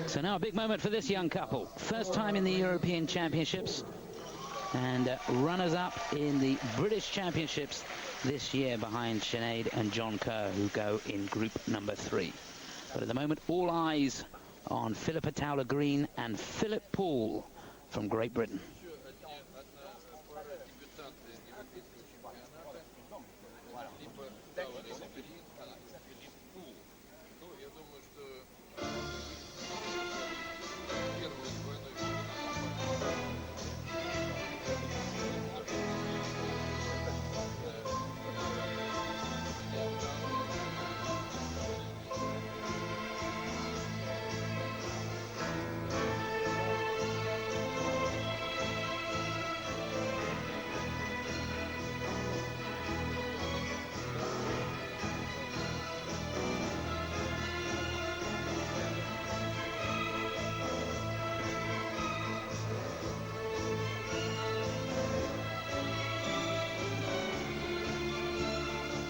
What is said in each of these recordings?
So now a big moment for this young couple. First time in the European Championships and runners-up in the British Championships this year behind Sinead and John Kerr, who go in group number 3. But at the moment, all eyes on Phillipa Towler-Green and Philip Poole from Great Britain.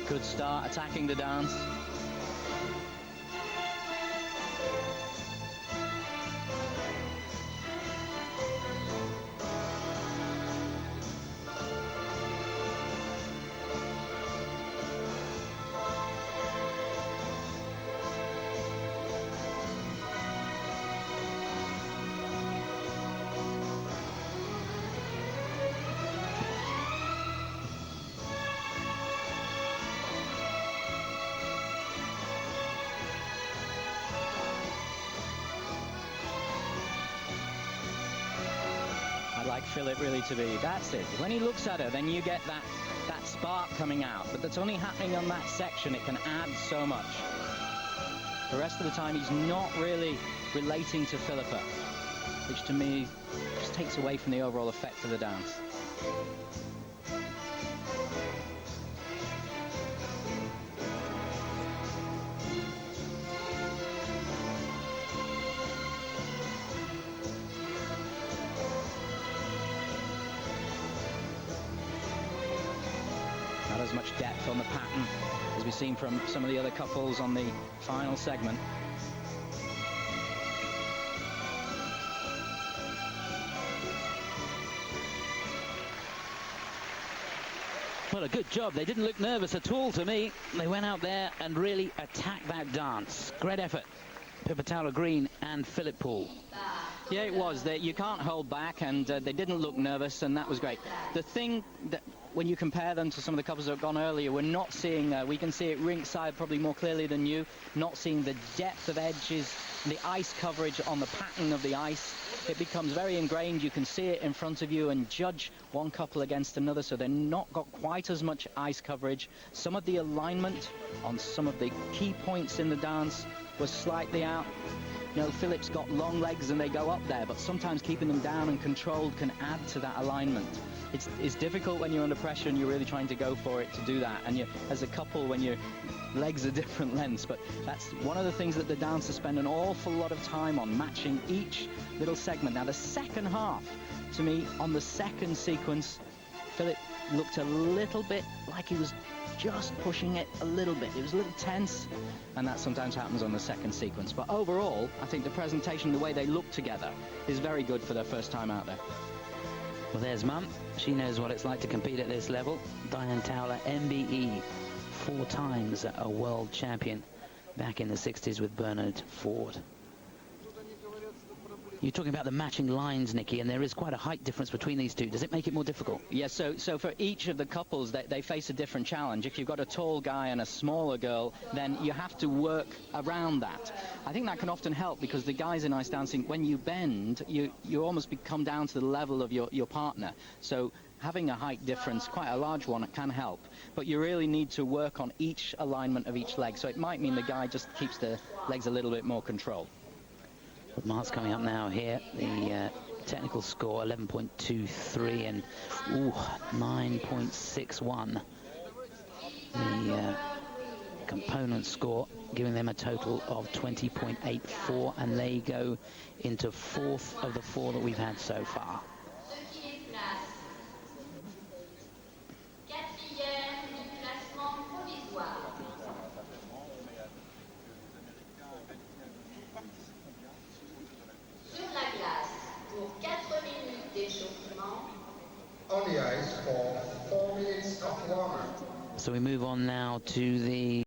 Good start, attacking the dance. I'd like Philip really to be, that's it. When he looks at her, then you get that spark coming out. But that's only happening on that section. It can add so much. The rest of the time, he's not really relating to Philippa, which to me just takes away from the overall effect of the dance. Not as much depth on the pattern as we've seen from some of the other couples on the final segment. Well, a good job. They didn't look nervous at all to me. They went out there and really attacked that dance. Great effort. Phillipa Towler-Green and Philip Poole. Yeah, it was. You can't hold back, and they didn't look nervous, and that was great. The thing that, when you compare them to some of the couples that have gone earlier, we're not seeing, we can see it ringside probably more clearly than you, not seeing the depth of edges, the ice coverage on the pattern of the ice. It becomes very ingrained. You can see it in front of you and judge one couple against another, so they're not got quite as much ice coverage. Some of the alignment on some of the key points in the dance was slightly out. You know, Philip's got long legs and they go up there, but sometimes keeping them down and controlled can add to that alignment. It's difficult when you're under pressure and you're really trying to go for it to do that. And you, as a couple, when your legs are different lengths, but that's one of the things that the dancers spend an awful lot of time on, matching each little segment. Now, the second half, to me, on the second sequence, Philip looked a little bit like he was just pushing it a little bit. It was a little tense, and that sometimes happens on the second sequence. But overall, I think the presentation, the way they look together, is very good for their first time out there. Well, there's Mum. She knows what it's like to compete at this level. Diane Towler, MBE, 4 times a world champion back in the 60s with Bernard Ford. You're talking about the matching lines, Nicky, and there is quite a height difference between these two. Does it make it more difficult? Yes, so for each of the couples, they face a different challenge. If you've got a tall guy and a smaller girl, then you have to work around that. I think that can often help, because the guys in ice dancing, when you bend, you almost come down to the level of your partner. So having a height difference, quite a large one, it can help. But you really need to work on each alignment of each leg. So it might mean the guy just keeps the legs a little bit more controlled. Marks coming up now here. The technical score 11.23 and 9.61. The component score giving them a total of 20.84, and they go into 4th of the 4 that we've had so far. On the ice for 4 minutes of warm-up. So we move on now to the